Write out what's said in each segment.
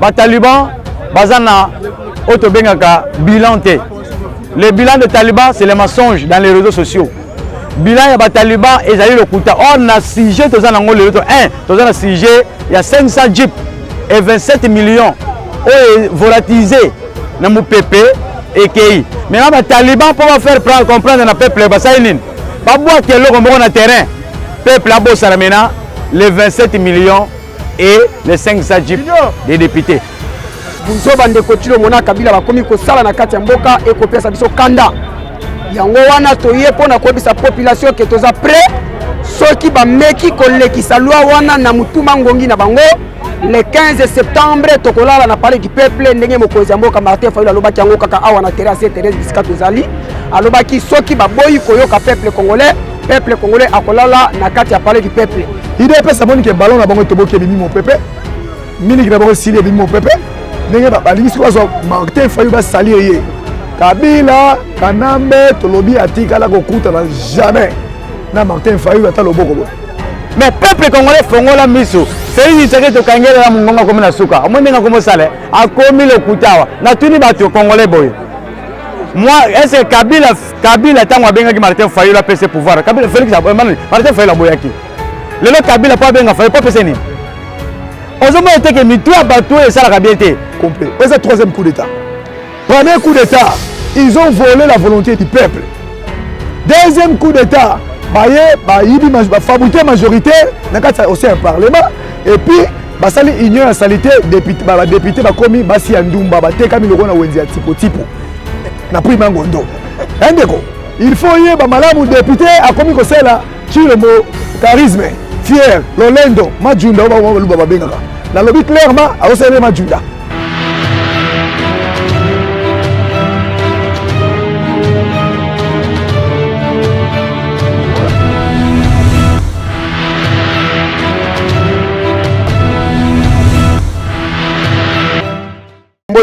les talibans bazana auto bengaka bilan té. Le bilan des talibans c'est les mensonges dans les réseaux sociaux. Bilan ya ba talibans ezali le kuta. On a sujet to zana ngolo to 1, to zana sujet il y a 500 jeeps et 27 millions volatilisés dans mon PP et KI. Maintenant les talibans pour faire comprendre dans le peuple basaïnin. Pas boire que l'eau comme on terrain. Peuple a bossé maintenant les 27 millions et les 500 jeeps des députés. Bunzo bande kotilo mona kabila bakomi ko sala na kati ya mboka e ko pesa biso kanda. Yango wana toye pona ko bisa population ke toza prêt soki ba meki ko lekisa loi wana na mutuma ngongi na bango le 15 septembre tokolala na palais du peuple ndenge mokonzi ya mboka Martin Fayulu alobaki yango kaka awa na terrasse Thérèse bisika tozali alobaki soki baboyi koyoka peuple congolais akolala na kati ya palais du peuple. Il est pesa moni ke ballon na bango toboki bimi mon peuple mini ki na bango sili bimi mon peuple ndenge ba balingisi ko so Martin Fayulu ba salir ye Kabila Kanambe tolobi atikala ko kuta na jamais na Martin Fayulu ata loboko. Mais peuple congolais fongola miso c'est une série de kangela la mungonga comme na suka omondenga comme sale a commis le kutawa na tuni bato congolais boy. Moi est-ce Kabila tango benga ki Martin Fayulu a PC pouvoir Kabila Félix Martin Fayulu boyaki le Kabila pas benga Fayulu pas PC ni ozomo était que mitu abato et ça la bien complet. C'est le troisième coup d'état. Premier coup d'état, ils ont volé la volonté du peuple. Deuxième coup d'état, fabriqué majoritaire aussi un parlement et puis basali union la salité député bakomi basi ya ndumba batekami lokona wenzi ya tipo na prix mangondo ndeko il faut y ba malamu député akomi ko sela chilemo charisme fier lolendo majunda ba bengaka na lobby clairement a osele majunda.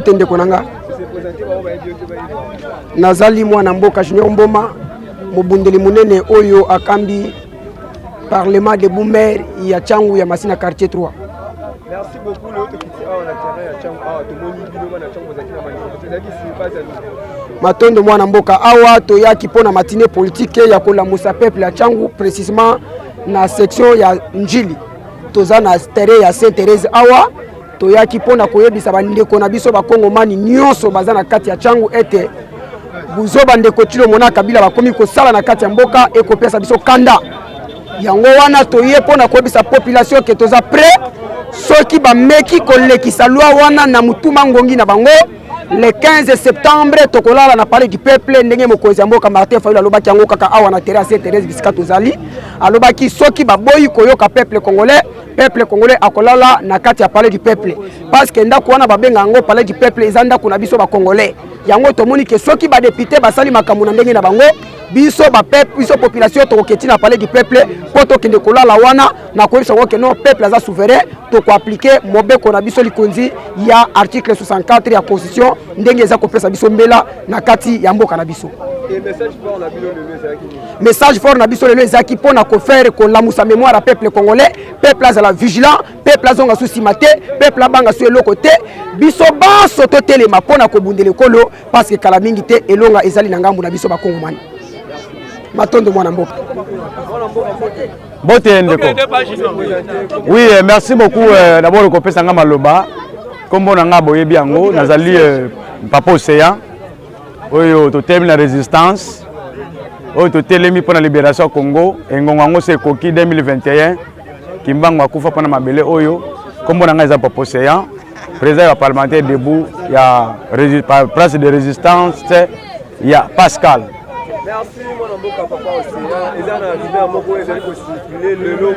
Tende konanga nazali mwana mboka Junior Mboma mobundeli munene oyo akambi parlement de Boumer ya changu ya Masina quartier 3. Merci beaucoup le autre qui a en terrain ya changu to moni bino na changu zakina manifeste matondo mwana mboka awa to yaki pona matinée politique ya kolamusa peuple ya changu précisément na section ya Njili toza na terrain ya Sainte Thérèse awa toyaki pona koyebisa bandeko na biso bakongomani nyonso baza na kati ya changu ete buzo bandeko tilo mona kabila bakomi kosala na kati ya mboka ekopesa biso kanda yango wana toye pona koyebisa population ke toza prêt soki bameki kolekisa loi wana na mutuma ngongi na bango le 15 septembre tokolala na palais du peuple ndenge mokonzi ya mboka Martin Fayulu alobaki yango kaka awa na terrasse Thérèse bisika tozali alobaki soki baboyi koyoka peuple congolais akolala na kati ya palais du peuple parce que ndako wana babenga yango palais du peuple eza ndako na biso ba congolais yango tomoni ke soki ba député basali makambo na ndenge na bango biso ba peuple biso population toketi na palais du peuple poto kende kolala wana na koyebisa ngo ke non peuple aza souverain to ko appliquer mobeko na biso likonzi ya article 64 ya constitution ndenge eza kopesa biso mbela na kati ya mboka na biso. Et message fort na biso lelo ezaki pona ko faire ko lamusa mémoire à peuple congolais peuple azala vigilant peuple azonga sous simate peuple abanga sous eloko te biso ba soto telema pona ko bundele kolo parce que kala mingi te elonga ezali na ngambu na biso ba kongomani matondo mwana mboka bote ndeko. Oui, merci beaucoup d'abord le kopesa nga maloba kombo na nga boyebi yango nazali papa océan oyo totemi la résistance oyo totelemi pour la libération Congo engongo yango se koki 2021 kimbango akufa pona mabele oyo kombo na nga eza papa océan président ya parlementaire debout ya place de résistance ya Pascal. Merci mon mboka papa océan ezana rivière moko ezali ko circuler le long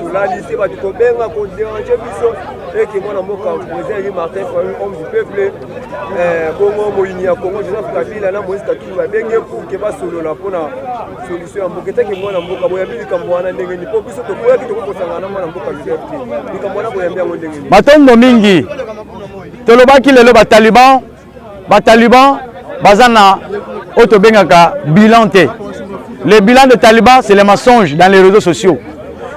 tout là lycée ba to benga ko déranger biso et que mon mboka président Martin Fayulu homme du peuple Congo moyinia Congo Joseph Kabila na Moïse Katumbi ba benge pour que ba solo la pona solution ya mboka teke mon mboka boya bili kambwana ndenge ni po biso to koya ki to ko sangana mon mboka Joseph ni kambwana boya mbia ndenge ni matondo mingi tolobaki lelo ba taliban bazana auto bengaka bilan té. Le bilan des talibans c'est les mensonges dans les réseaux sociaux.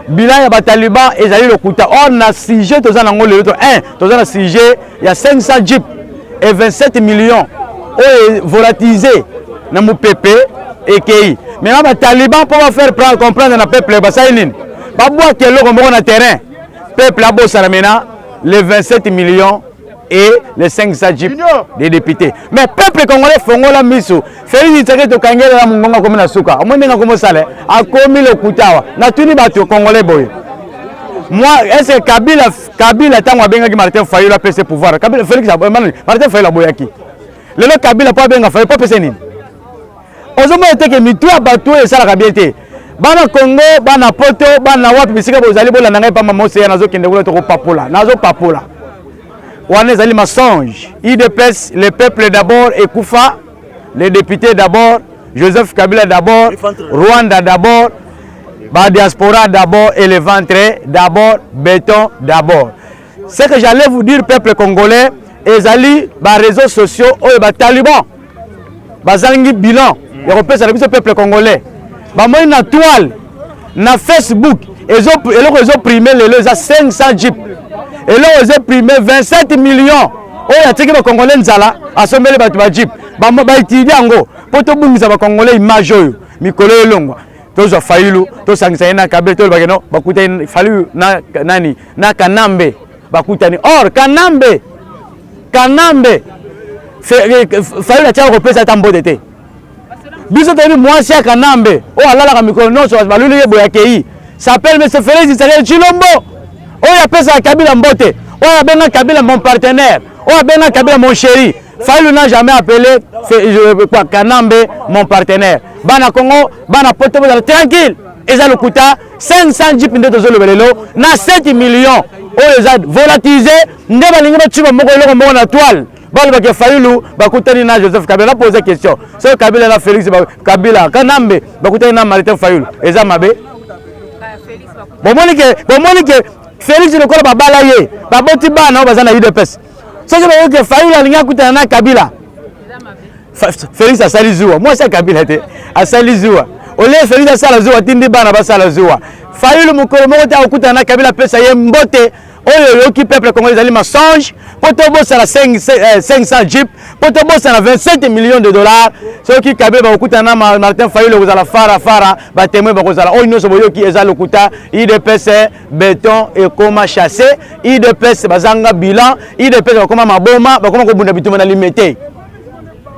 bilan ya bataliban ezali lokuta or na sujet toza nango lelo to 1 toza na sujet ya 500 jeep et 27 millions oyo volatilisé na mopepe ekei maintenant bataliban mpo bafaire comprendre na peuple basali nini babwaki eloko moko na terrain peuple abosana maintenant les 27 millions et les 500 jeeps des députés. Mais peuple congolais fongola miso. Félix Tshisekedi to kangela la mungonga comme na suka. Omwe nga comme ça a commis le kutawa. Na tuni bato congolais boy. Moi est-ce que Kabila tango benga ki Martin Fayulu a pese pouvoir. Kabila Félix Martin Fayulu boyaki. Lelo Kabila pas benga Fayulu pas pese nini. Ozomo ete ke mitu abatu e sala kabiete. Bana Congo, bana poto, bana wapi bisika bozali bola nanga pa mamose nazo kende bola to papola. Nazo papola. Ouanez Ali mensonge. IDPS, le peuple d'abord, Ekoufa, les députés d'abord, Joseph Kabila d'abord, Rwanda d'abord, la diaspora d'abord et le ventre d'abord, béton d'abord. Ce que j'allais vous dire, peuple congolais, ezali ba réseaux sociaux, ba talibans, bazangi bilan, européen, c'est le peuple congolais. Ba moi na toile, na Facebook, ils ont primé les 500 jeeps. Et là, ils ont primé 27 millions. Oh, il y a des Congolais qui sont là, à ce moment-là, ils ont dit, ils ont étudié en gros. Pour tout le monde, les Congolais, ils mangent. Mikolo et Longo. Tous ont failli, tous ont fait un câble, tous ont fallu na Kanambe. Or, Kanambe, fallu la tiare européenne, ça t'a embêté. Bisous, tu as dit, moi, c'est Kanambe. Oh, là, la Mikolo, non, ça va lui boyakéi. Ça s'appelle M. Félix Tshisekedi Tshilombo. Oh, il appelle ça Kabila Mbote. Oh, il appelle Kabila mon partenaire. Oh, il appelle Kabila mon chéri. Fayulu n'a jamais appelé Kanambe mon partenaire. Bana Congo, Bana Poto, tranquille. Ils ont le coûta 500 jeeps de Tozolo, na 7 millions. Oh, ils ont volatilisé. Nous avons dit que nous avons la toile. Balba que Fayulu, Bakutani na Joseph Kabila posé question. C'est Kabila na Félix Kabila, Kanambe, Bakutani na Martin Fayulu. Ils ont mabé. Bon, que Félix le kolo babala ye baboti bana bazana UDPS soki ba que Fayulu alinga kutana na Kabila Félix asali zuwa moi c'est Kabila te asali zuwa ole Félix asala zuwa tindi bana basala zuwa Fayulu mukolo moko ta kutana na Kabila pesa ye mbote oyo yoki peuple congolais ali mensonge poto bossa la 500 jeeps poto bossa la 27 millions de dollars soki Kabila ba kutana na Martin Fayulu kozala fara ba témoin ba kozala oyo nyonso boyoki eza lokuta IDPS béton et koma chassé IDPS bazanga bilan IDPS ba koma maboma ba koma ko bunda bituma na limité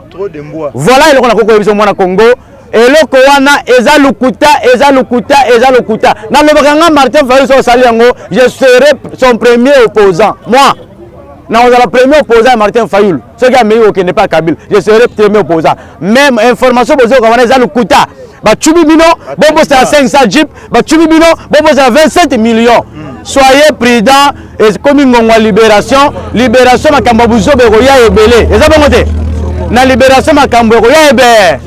trop de mboa voilà eloko na koko biso mwana Congo eloko wana eza lokuta na lobakanga Martin Fayulu so sali yango je serai son premier opposant moi na la premier opposant Martin Fayulu ce qui a meilleur au n'est pas Kabila je serai premier opposant même information bozo ka eza lokuta ba chubi bino bobo c'est 500 jeeps ba chubi bino bobo c'est 27 millions soyez prudents et comme ngongwa libération makambo buzo beko ya ebele eza bongo te na libération makambo ya ebe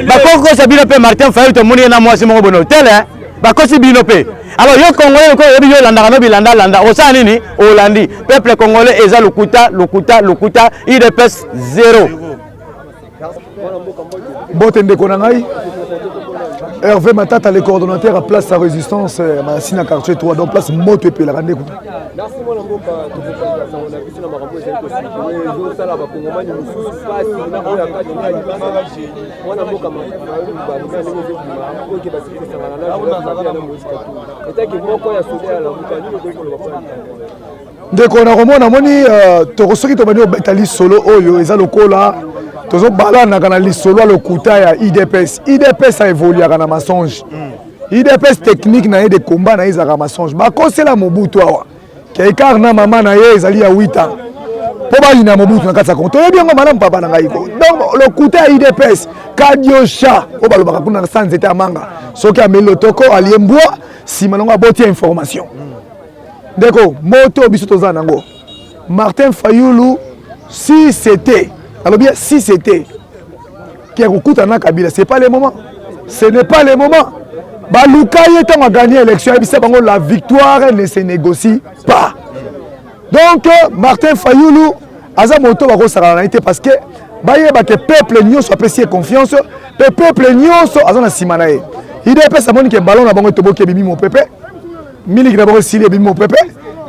bakoko sabino pe Martin Fayulu to moni na mwasi moko bono tel hein bakosi bino pe alors yo congolais ko yebi yo landa no bilanda osa nini olandi peuple congolais eza lokuta IDPS 0 Bote ndeko na ngai Hervé Matata, le coordonnateur à Place à Résistance, Massina Quartier 3, donc place Moto et puis la Rande. Merci mon amour, ndeko na komona moni tokosoki tobani obetali solo oyo eza lokola tozo balana kana lisolo lokuta ya IDPS a évolué kana mensonge IDPS technique na de combat na izaka mensonge bakosela Mobutu awa ke na mama na ye ezali ya 8 ans po ba ina Mobutu na kata konto yebi ngo malamu papa na ngai ko donc lokuta ya IDPS kadiosha o balobaka kuna sans état manga soki amelo toko aliembwa si manonga aboti information ndeko moto biso toza nango Martin Fayulu si c'était alors bien si c'était qui a na Kabila c'est pas le moment ce n'est pas le moment baluka yetant a gagné l'élection et la victoire ne se négocie pas donc Martin Fayulu aza moto bako sala na parce que baye ba que peuple nyonso apprécier confiance le peuple nyonso azana simana ye il est pas ça que ballon na bango to boke bimi mon peuple Milik d'abord Sili Bimo Pepe.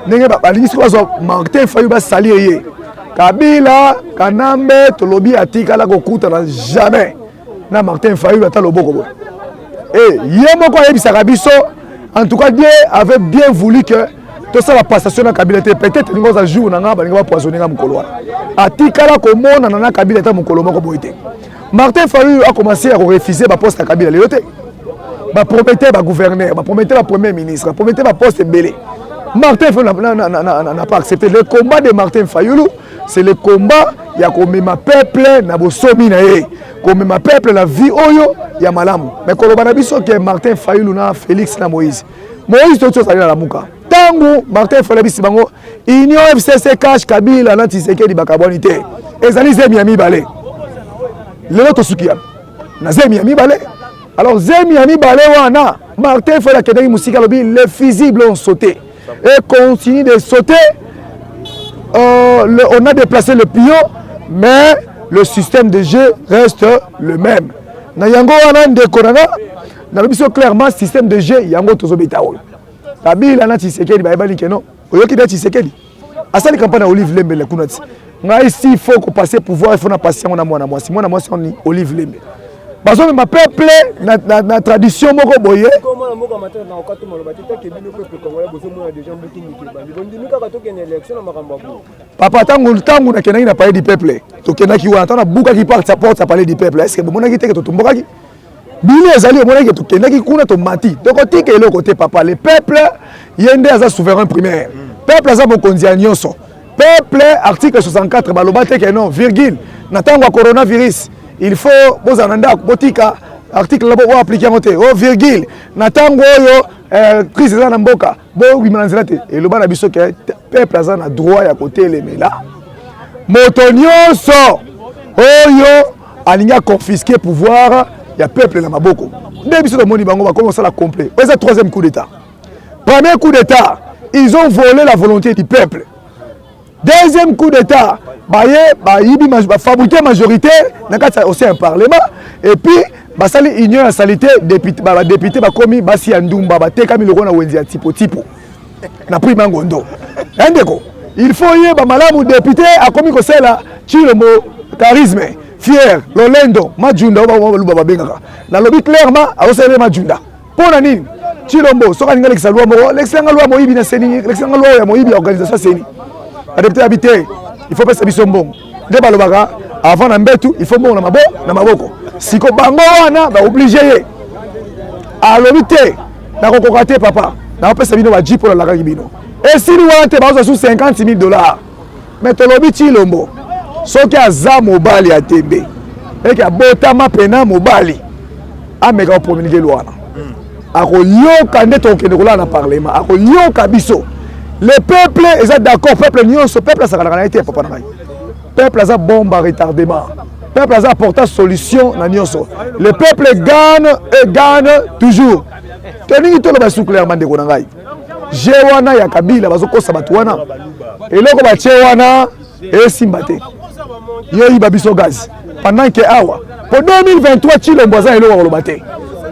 Nenge balingi sozo Martin Fayulu ba salir Kabila Kanambe tolobi atikala kokuta na jamais na Martin Fayulu ata loboko. Et yemo ko yebisaka biso en tout cas Dieu avait bien voulu que tout ça la passation na Kabila peut-être ningo za jour na nga ba ningo poisonner nga mukolo. Atikala komona na Kabila ta mukolo moko boité. Martin Fayulu a commencé à refuser ba poste à Kabila le yote. Ba promettait ba gouverneur, ba promettait ba premier ministre, ba promettait ba poste belé. Martin Fayulu n'a pas accepté. Le combat de Martin Fayulu, c'est le combat il y a comme ma peuple na bosomi na ye. Comme ma peuple la vie oyo ya malamu. Mais quand on a biso que Martin Fayulu na Félix na Moïse. Moïse tout ça la muka. Tango Martin Fayulu bisi bango Union FCC cash Kabila na Tshisekedi bakabonité. Ezali Zemi balé. Le to sukia. Na Zemi balé. Alors Zemi balé wana Martin Fayulu kedaki musika lobi les fusibles ont sauté. Et continue de sauter. On a déplacé le pion, mais le système de jeu reste le même. Na yango wana ndekorana, na biso clairement système de jeu yango tozobeta oyo. Kabila na Tshisekedi ba ebali keno. Oyoki da Tshisekedi. Asali campagne Olive Lembe le kunati. Nga ici il faut que passer pouvoir, il faut na patient na mwana mwasi. Mwana mwasi on Olive Lembe. Parce que ma peuple na tradition moko boye comment la moko amateur na okato malobati te ke bino peuple congolais bozo mona déjà mbutu mukeba ndimi kaka to kene election na makambo ko papa tangu na kenaki na parler du peuple to kenaki wana tana buka ki porte parler du peuple est-ce que bomona ki te ke to tombokaki bino ezali omona ki to kenaki kuna to mati to kotika elo côté papa le peuple yende aza souverain primaire peuple aza bokonzi ya nyonso peuple article 64 balobate ke non virgule na tango coronavirus il faut vous en andar botika article là pour appliquer monter oh virgule na tango yo crise za na mboka bo wimanzela te et le bana biso ke peuple aza na droit ya côté les mela motonioso oyo alinga confisquer pouvoir ya peuple na maboko nde biso de moni bango ba commencer la complet c'est le troisième coup d'état. Premier coup d'état, ils ont volé la volonté du peuple. Deuxième coup d'état, fabriquer majorité aussi un parlement et puis basali union ya salité député bakomi basi ya ndumba batekami loko na wenzi ya tipo na prix mangondo ndeko il faut y ba malamu député akomi ko sela chilombo charisme fier lolendo majunda ba babengaka na lobi clairement awosele majunda pona nini chilombo soka ninga l'exalwa mo l'exanga loi moyibi na seni l'exanga loi ya moyibi organisation seni adepté habité il faut passer bisombon de balobaka avant na mbetu il faut mona maboko siko bango wana ba obligé alobi te na kokoka te papa na opesa bino ba jipo la kaki bino et si ni wana te ba sous $50,000 mais tolobi chilombo soki aza mobali ya tembe eke abotama pena mobali ameka opromulguer loi wana akoyoka nde tokende kolala na parlement akoyoka biso le peuple est d'accord peuple nyonso peuple asakalaka na ete papa na ngai peuple aza bombe à retardement peuple aza apporta solution na nyonso le peuple gagne et gagne toujours toningi toloba su clairement ndeko na ngai je wana ya Kabila bazokosa bato wana eloko batie wana esimba te yeyiba biso gaz pendant que awa pour 2023 chilombo aza eloko koloba te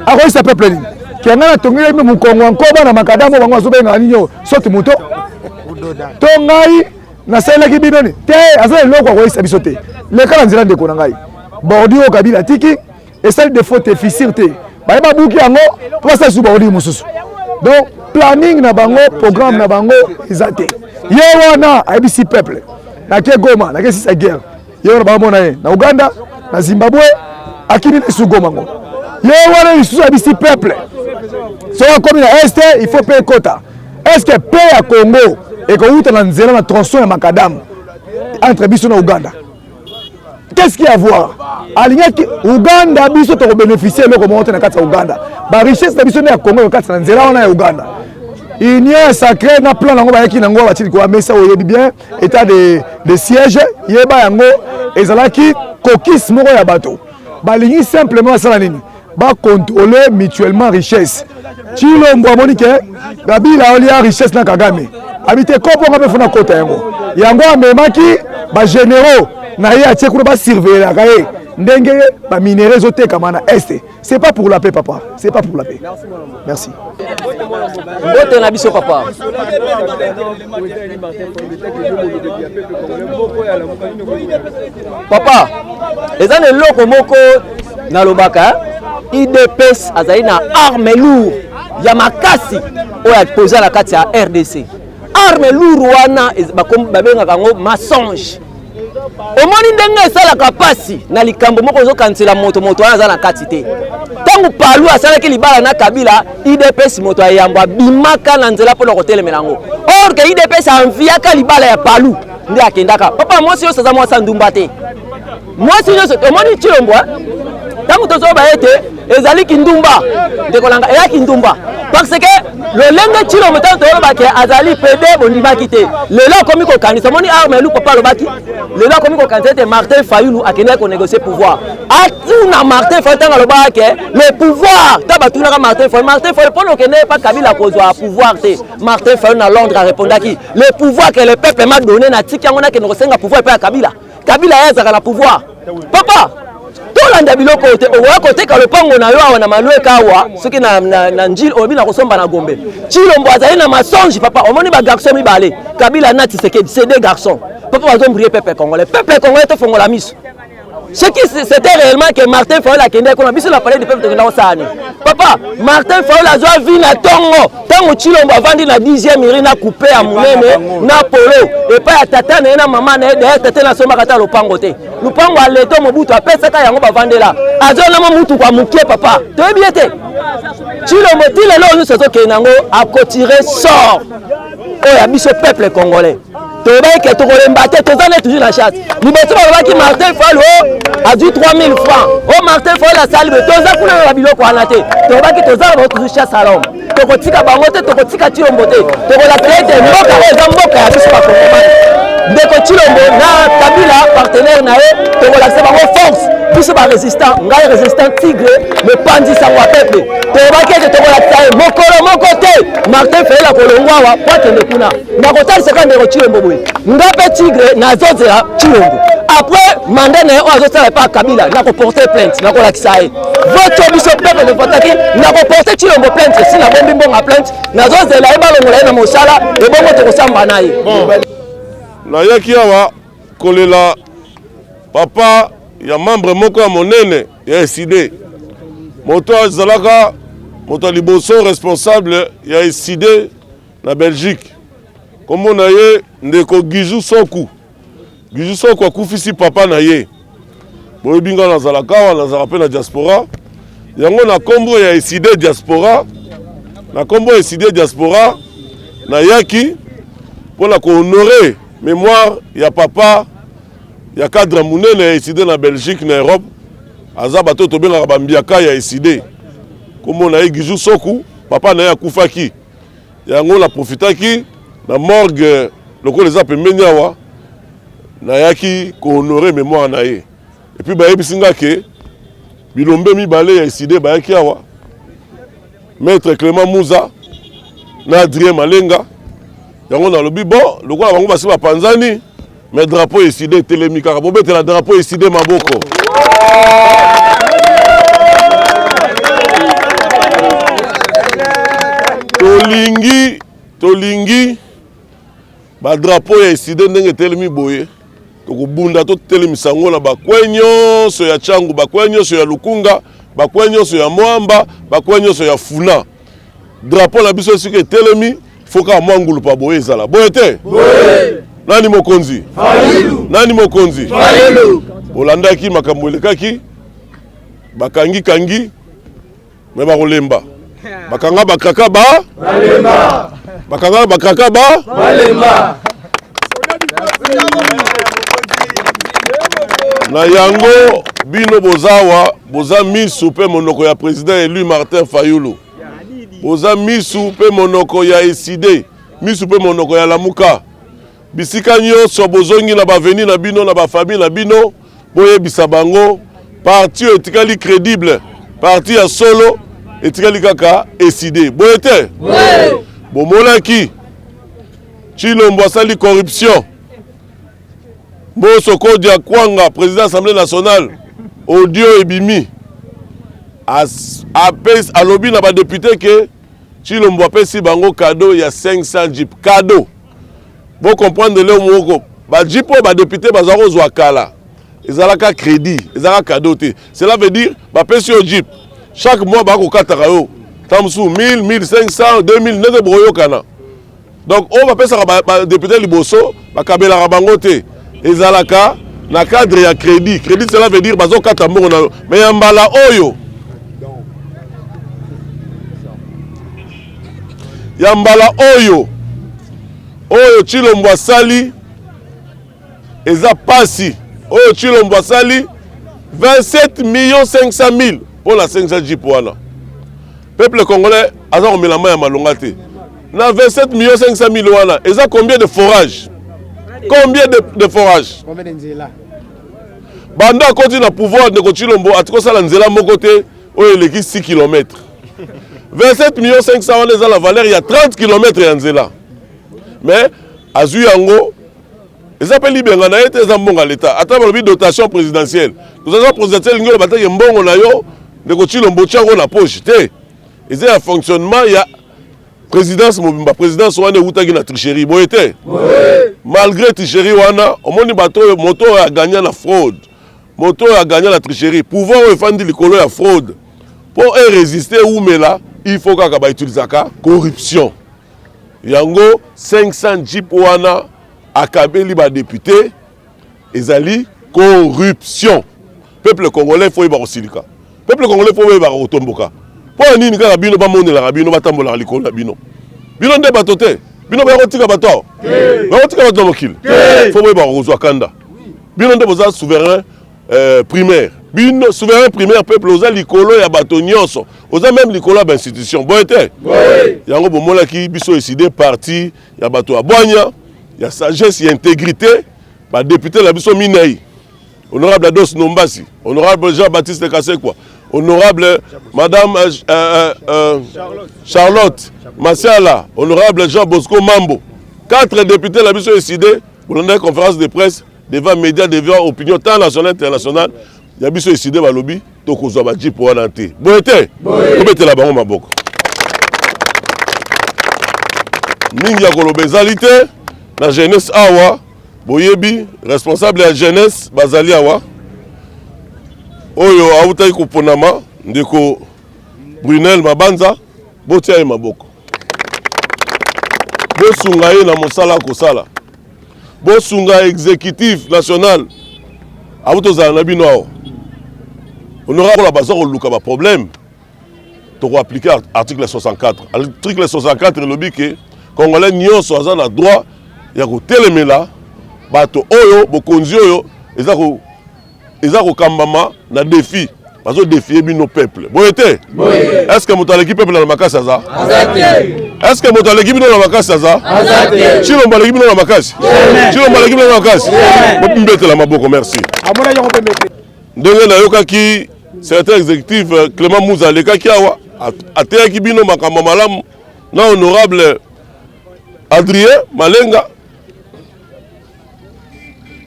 akoyisa peuple nini kianga na tongeli me mukongo nkoba na makadamo bango azobenga ninyo soki moto to ngai nasalaki bino ni te aza eloko akoyisa biso te lekala nzela ndeko na ngai bordi oyo Kabila tiki esali de faute efficire te bayeba buki yango po basala su bordi mosusu donc planning na bango programme na bango eza te ye wana ayebisi peuple nake Goma nake sisa guerre ye wana bamona ye na Uganda na Zimbabwe akini na su Goma ngo ye wana lisusu ayebisi peuple soki akomi na este il faut payer quota est-ce que paye ya Congo ekouta na nzela na tronçon ya makadamu entre biso na Uganda qu'est-ce qu'il y a à voir alingaki Uganda biso to bénéficier eloko moko te na kati ya Uganda ba richesse na biso na ya Congo yo kati na nzela wana ya Uganda union sacrée na plan nango bayaki nango batili ko amesa oyebi bien état de siège yeba yango ezalaki kokis moko ya bato balingi simplement asala nini ba contrôler mutuellement richesse chilombo amoni ke Kabila olia richesse na Kagame habité kopo ngabe funa kota yango amemaki ba généraux na ye atie kuna ba surveiller kaye ndenge ba minéraux zote kamana est. C'est pas pour la paix papa, c'est pas pour la paix. Merci. Bote na biso papa. Papa, ezana eloko moko na lobaka, IDPS azali na arme lourde ya makasi oya poza la kati ya RDC. Arme lourde wana babengaka ngo mensonge. Omoni ndenge esalaka pasi na likambo moko ozokanisela moto wana aza na kati te. Tangu palu asalaki libala na Kabila, IDPS moto ayambo abimaka na nzela mpona kotelemela yango. Or que IDPS anviaka libala ya palu nde akendaka. Papa mwasi nyonso aza mwasi ndumba te. Mwasi nyonso omoni Chilombo tangu tozoba ete ezali kindumba ndekolanga eyaki ndumba parce que lolenge Chilombo tangu toyobaki azali pede bondimaki te lelo akomi kokanisa omoni arme lu papa alobaki lelo akomi kokanisa ete Martin Fayulu akendaki konégocier pouvoir atuna Martin Fayulu tango alobaki le pouvoir ta batunaka Martin Fayulu mpona okende pa Kabila kozwa pouvoir te Martin Fayulu na Londres arépondaki le pouvoir que le peuple m'a donné na tiki yango nakende kosenga pouvoir epai ya Kabila yazaka na pouvoir papa tolanda biloko te okoya koteka lopango na yo awa na malweka awa soki na njili obi na kosomba na Gombe Chilombo azali na mensonge papa omoni ba garçon mibale Kabila na Tshisekedi c'est des garçons papa bazombrier peuple congolais to fongola miso ce qui c'était réellement que Martin Fayulu akende ko na biso la parler du peuple de Sani papa Martin Fayulu azwa vi na tongo tango Chilombo avandi na 10e miri na couper ya munene na polo et pas tata na mama na derrière tata na somba kata lopango te lupango aleto mobutu apesaka yango bavandela azona mo mutu kwa mukie papa toyebi ete Chilombo tile lo nyuso zokenango akotirer sort oya biso peuple congolais toyebaki tokolemba te tozana toujours la chasse liboso balobaki Martin Fayulu azwi 3000 francs o Martin Fayulu asali be toza kuna na biloko wana te toyebaki tozala bango toujours chasse à l'homme tokotika bango te tokotika Chilombo te tokolakela ete mboka oyo eza mboka ya biso bakongomani ndeko Chilombo na Kabila partenaire na ye tokolakisa bango force biso barésistant ngai résistant tigre le pandi sango ya peuple toyebaki ete tokolakisa ye mokolo moko te Martin Fayulu akolongwa awa po akende kuna nakotalisaka ndeko Chilombo boye nga mpe tigre nazozela Chilombo après mandat na ye oyo azosala epa Kabila nakoporte plainte nakolakisa ye voto biso peuple de votaki nakoporte Chilombo plainte si nabombi mbonga plainte nazozela ye balongola ye na mosala ebongo tokosamba na ye nayaki awa kolela papa ya membre moko ya monene ya SID moto azalaka moto liboso responsable ya SID na Belgique kombo na ye ndeko Giju Soku akufisi papa na ye boyebi nga nazalaka awa nazala mpe na diaspora yango na kombo ya SID diaspora nayaki mpona kohonore mémoire ya papa ya cadre munene ya SID na Belgique na Europe aza bato tobengaka bambiaka ya SID kombo na ye Giju Soku papa na ye akufaki yango na profitaki na morgue lokola eza pembeni awa nayaki kohonore mémoire na ye epuis bayebisi nga ke bilombe mibale ya SID bayaki awa maître Clément Mouza na Adrien Malenga yango nalobi bon lokola bango basi bapanzani mais drapeau SID etelemi kaka bobetela drapeau SID maboko tolingi badrapeau ya SID ndenge etelemi boye tokobunda totelemisa yango na bakwe nyonso ya Tchangu bakwe nyonso ya Lukunga bakwe nyonso ya Mwamba bakwe nyonso ya Funa drapeau na biso esika etelemi foka mwangulu pa boye ezala boye te nani mokonzi Fayulu olandaki makambo elekaki bakangi me bakolemba bakanga bakaka balemba na yango bino boza misu pe monoko ya président élu Martin Fayulu boza misu pe monoko ya SID misu pe monoko ya Lamuka bisika nyonso bozongi na baveni na bino na bafamille na bino boyebisa bango parti etikali crédible parti ya solo etikali kaka SID boye te bomonaki Chilombo asali corruption Mboso Kodia Kwanga président de l'Assemblée nationale audio ebimi a lobby na ba député que Chilombo apesi bango cadeau ya 500 jeep cadeau. Vous comprendre le moko ba jeep ba député bazako zwa kala. Ezalaka crédit, ezalaka cadeau te. Cela veut dire ba pesi au jeep. Chaque mois ba ko kataka yo. Tamsou 1000, 1500, 2000 neze broyo kana. Donc on va pesa ba député liboso ba kabela bango te. Ezalaka na cadre ya crédit. Crédit cela veut dire bazo kata mbongo na mais yambala oyo. Yambala oyo. Oyo Chilombo asali eza pasi. Oyo Chilombo asali 27 500 000 pour la 500 jeep wana. Peuple congolais aza komela mai ya malonga te. Na 27 500 000 wana, eza combien de forages? Combien de forages? Combien de nzela? Banda koti na pouvoir de Chilombo atiko sala nzela moko te oyo eleki 6 km. 27 500 000 wana eza la valeur ya 30 km ya nzela. Mais azui yango eza pe libenga na ete eza mbongo l'État. Ata balobi dotation présidentielle. Dotation présidentielle ngolo bataki mbongo na yo de Chilombo tiango na poche te. Eza ya fonctionnement ya présidence mobimba présidence wana utaki na tricherie boyete. Malgré tricherie wana omoni bato moto a gagné la fraude. Moto a gagné la tricherie. Pouvoir efandi likolo ya fraude. Pour résister ou mela, il faut kaka ba utilisaka corruption. Yango 500 jeep wana akabeli ba député ezali corruption. Peuple congolais faut ba osilika. Peuple congolais faut ba otomboka. Po nini kaka bino ba monela bino batambola likolo na bino. Bino nde batote. Bino ba rotika bato. Ba rotika bato mokili. Faut ba ozwa kanda. Bino nde boza souverain primaire. Bino souverain primaire peuple oza likolo ya bato nyonso. Oza même likolo ba institution. Boyete. Yango bomola ki biso décidé parti ya bato ya boanya, ya sagesse, ya intégrité, ba député la biso minei. Honorable Ados Nombasi, honorable Jean-Baptiste Kasekwa, honorable madame Charlotte Masiala, honorable Jean Bosco Mambo. 4 députés la biso décidé pour une conférence de presse devant médias, devant opinion tant nationale internationale. Ya biso décidé ba lobby to kozwa ba jeep wana te. Boyete. Kobetela bango maboko. Mingi ya koloba ezali te na jeunesse awa boyebi responsable ya jeunesse bazali awa oyo awutaki koponama ndeko Brunel Mabanza botia ye maboko bosunga ye na mosala kosala bosunga exécutif national awutozala na bino awa honorable la baza koluka ba problème to ko appliquer article 64. Article 64 lobi ke Congolais nyonso aza na droit ya kotelemela bato oyo bokonzi oyo eza kokambama na défi bazo défier bino peuple. Boyete? Est-ce que moto aleki peuple na makasi aza? Est-ce que moto aleki bino na makasi aza? Chilombo aleki bino na makasi? Chilombo aleki bino na makasi? Bombetela maboko, merci. Ndenge na yokaki secrétaire exécutif Clément Mouza lekaki awa ateyaki bino makambo malamu na honorable Adrien Malenga.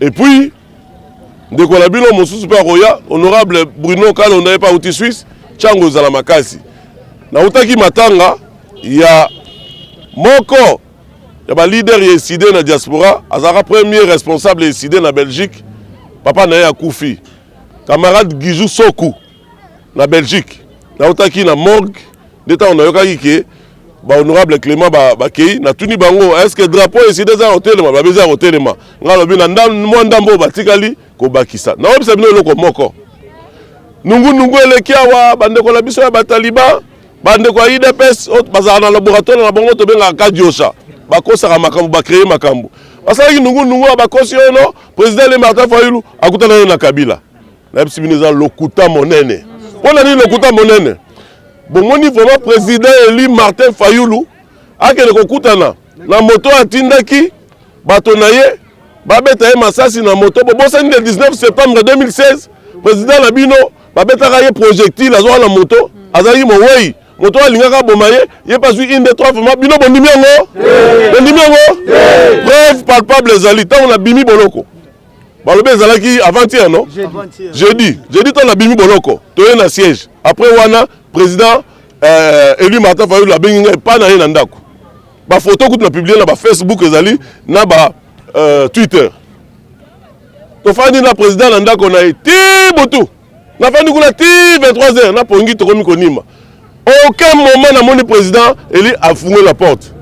Et puis, de quoi la bino mosusu pa roya, honorable Bruno Kalonda pa outi Suisse, Tchango Zala Makasi. Na utaki matanga, ya moko, ya ba leader yesidé na diaspora, azara premier responsable yesidé na Belgique, papa na ya Koufi. Camarade Gijou Sokou, na Belgique. Na utaki na morgue, d'état on a yokaki ke, ba honorable Clément Bakei na tuni bango est-ce que drapeau ici des hotelema ba beza hotelema ngalo bina ndambo batikali ko bakisa na obisa bino loko moko nungu eleki awa bande ko la biso ya bataliba bande ko IDPS bazana na laboratoire na bango to benga kadiosha bakosa makambo ba créer makambo basaki nungu abakosi ono président le Martin Fayulu akutana na Kabila na biso bino za lokuta monene pona ni lokuta monene. Bon, mon niveau président Eli Martin Fayulu a que le kokutana na moto atindaki batonaye babeta ye masasi na moto bo bosani le 19 septembre 2016 président Labino babeta ye projectile azo na moto azali mowei moto alingaka bomaye ye pasui une de trois fois bino bondimi yango preuve palpable ezali tant on a bimi boloko balobi ezalaki avant-hier non jeudi to na bimi boloko toye na siège après wana président élu Martin Fayulu abengi ngai pa na ye na ndako bafoto kutu na publier na bafacebook ezali na ba Twitter tofandi na président na ndako na ye ti botu nafandi kuna ti 23h na pongi tokomi konima aucun moment namoni président eli afunge la porte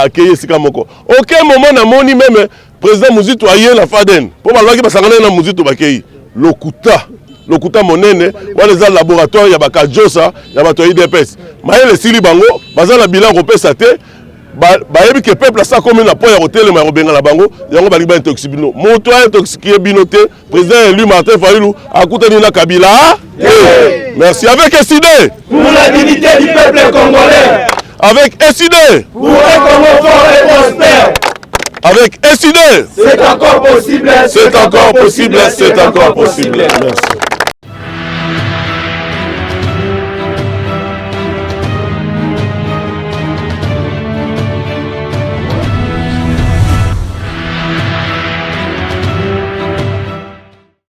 akeye esika moko aucun moment namoni même président Muzitu aye na Faden po balobaki basangana na Muzitu bakei lokuta monene wana eza laboratoire ya bakajosa ya bato ya IDPS mayele esili bango baza na bilan kopesa te bayebi ke peuple asa komi na po ya kotelema ya kobenga na bango yango balingi baintoxi bino moto aintoxikie bino te président élu Martin Fayulu akutani na Kabila merci avec SID pour la dignité du peuple congolais, avec SID pour un Congo fort et prospère. Avec SID C'est encore possible, c'est encore possible, c'est encore possible. Merci.